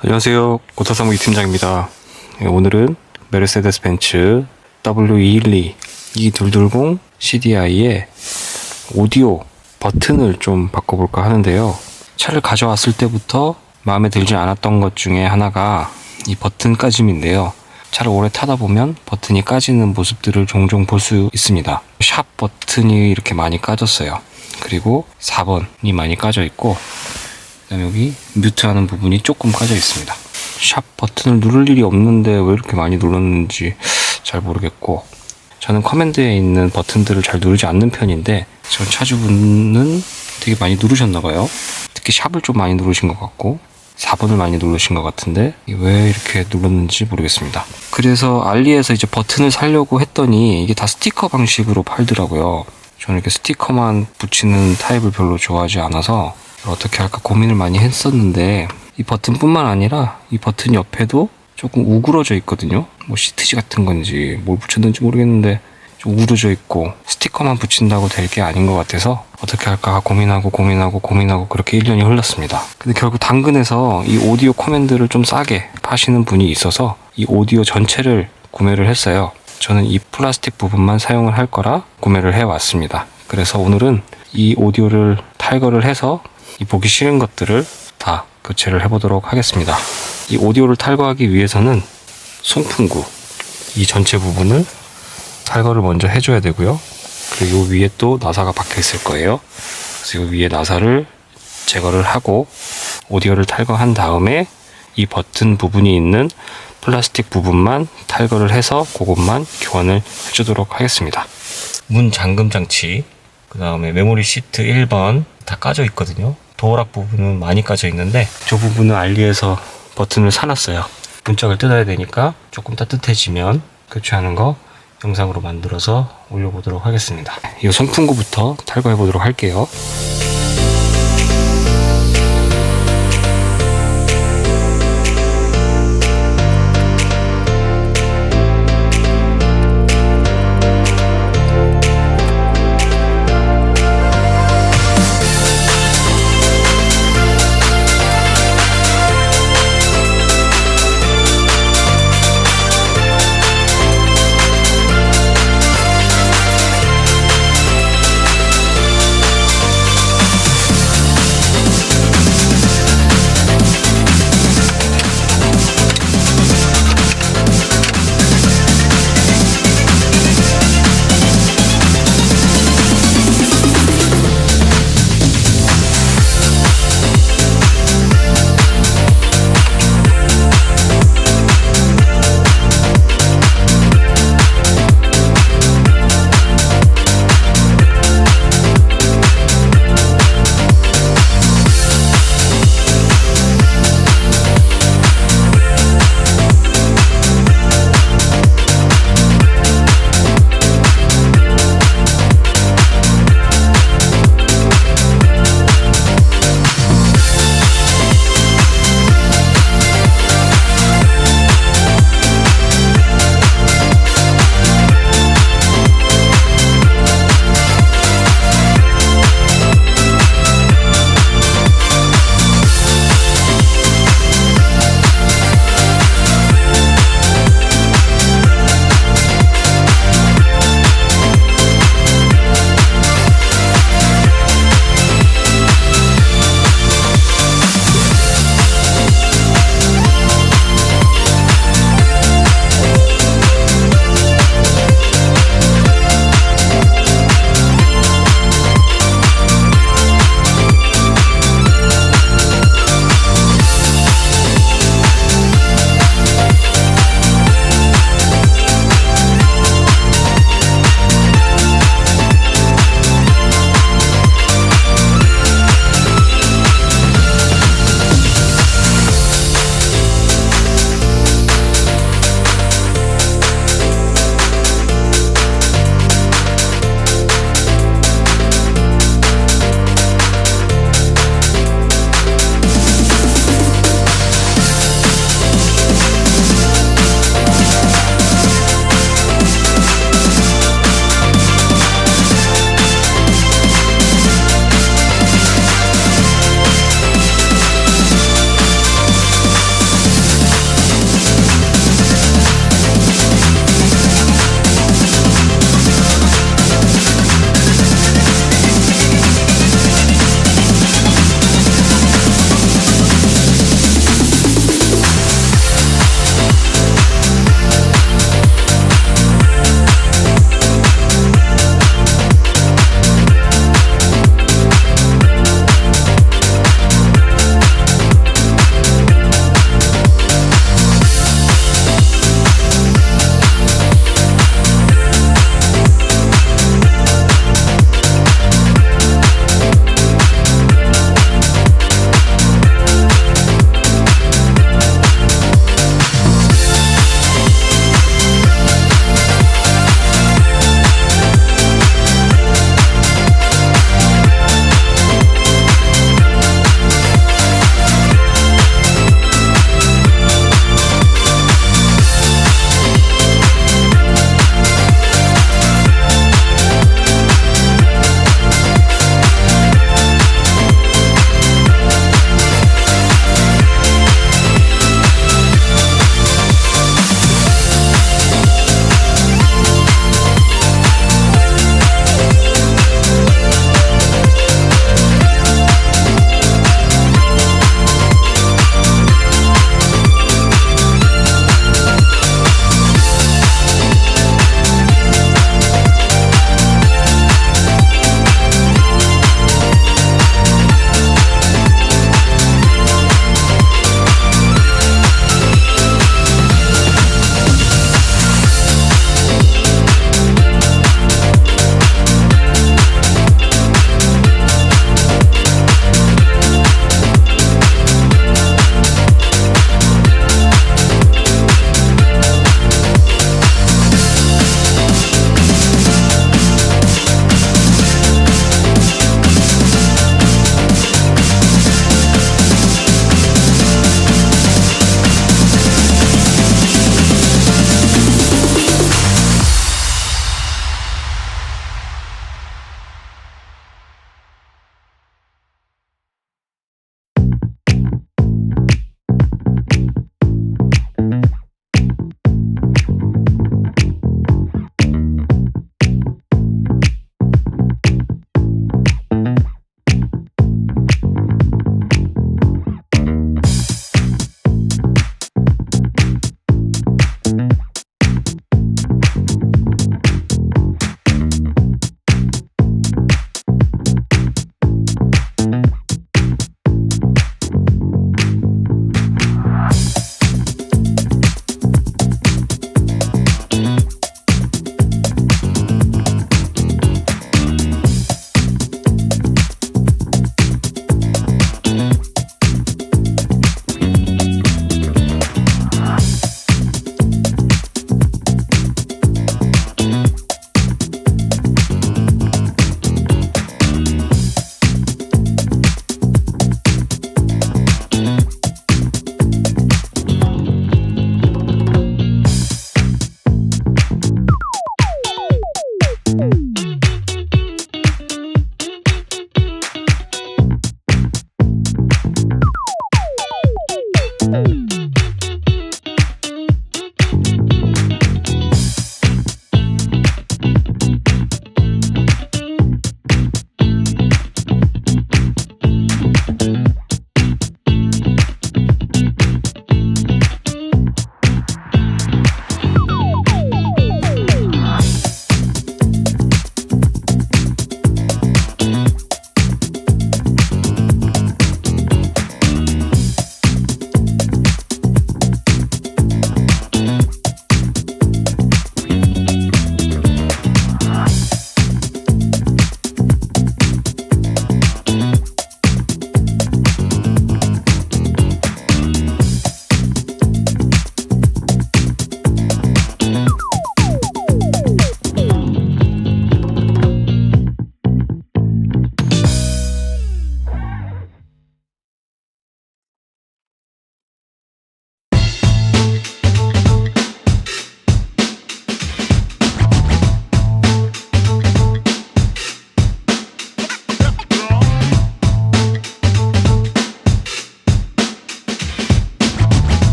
안녕하세요. 고타사무기 팀장입니다. 오늘은 메르세데스벤츠 W212 2220 CDI의 오디오 버튼을 좀 바꿔볼까 하는데요. 차를 가져왔을 때부터 마음에 들지 않았던 것 중에 하나가 이 버튼까짐인데요. 차를 오래 타다 보면 버튼이 까지는 모습들을 종종 볼 수 있습니다. 샵 버튼이 이렇게 많이 까졌어요. 그리고 4번이 많이 까져 있고, 그다음에 여기 뮤트하는 부분이 조금 까져 있습니다. 샵 버튼을 누를 일이 없는데 왜 이렇게 많이 눌렀는지 잘 모르겠고, 저는 커맨드에 있는 버튼들을 잘 누르지 않는 편인데 전 차주분은 되게 많이 누르셨나봐요. 특히 샵을 좀 많이 누르신 것 같고 4번을 많이 누르신 것 같은데 왜 이렇게 눌렀는지 모르겠습니다. 그래서 알리에서 이제 버튼을 사려고 했더니 이게 다 스티커 방식으로 팔더라고요. 저는 이렇게 스티커만 붙이는 타입을 별로 좋아하지 않아서 어떻게 할까 고민을 많이 했었는데, 이 버튼뿐만 아니라 이 버튼 옆에도 조금 우그러져 있거든요. 뭐 시트지 같은 건지 뭘 붙였는지 모르겠는데 좀 우그러져 있고, 스티커만 붙인다고 될 게 아닌 것 같아서 어떻게 할까 고민하고 그렇게 1년이 흘렀습니다. 근데 결국 당근에서 이 오디오 커맨드를 좀 싸게 파시는 분이 있어서 이 오디오 전체를 구매를 했어요. 저는 이 플라스틱 부분만 사용을 할 거라 구매를 해왔습니다. 그래서 오늘은 이 오디오를 탈거를 해서 이 보기 싫은 것들을 다 교체를 해보도록 하겠습니다. 이 오디오를 탈거하기 위해서는 송풍구 이 전체 부분을 탈거를 먼저 해줘야 되고요. 그리고 이 위에 또 나사가 박혀 있을 거예요. 그래서 이 위에 나사를 제거를 하고 오디오를 탈거한 다음에 이 버튼 부분이 있는 플라스틱 부분만 탈거를 해서 그것만 교환을 해주도록 하겠습니다. 문 잠금 장치, 그 다음에 메모리 시트 1번 다 까져 있거든요. 도어락 부분은 많이 까져 있는데 저 부분은 알리에서 버튼을 사놨어요. 문짝을 뜯어야 되니까 조금 따뜻해지면 교체하는 거 영상으로 만들어서 올려보도록 하겠습니다. 이 송풍구부터 탈거해 보도록 할게요.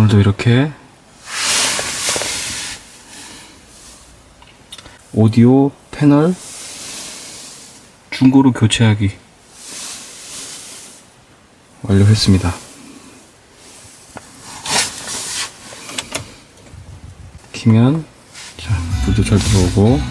오늘도 이렇게 오디오 패널 중고로 교체하기 완료했습니다. 키면 자, 불도 잘 들어오고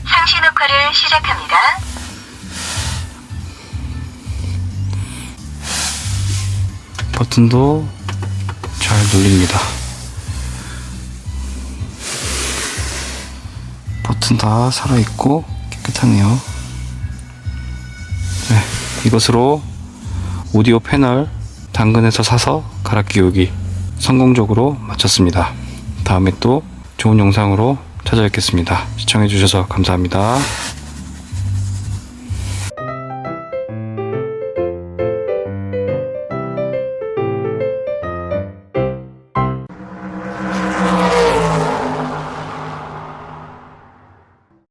상시 녹화를 시작합니다. 버튼도 잘 눌립니다. 버튼 다 살아있고 깨끗하네요. 네, 이것으로 오디오 패널 당근에서 사서 갈아 끼우기 성공적으로 마쳤습니다. 다음에 또 좋은 영상으로 찾아뵙겠습니다. 시청해주셔서 감사합니다.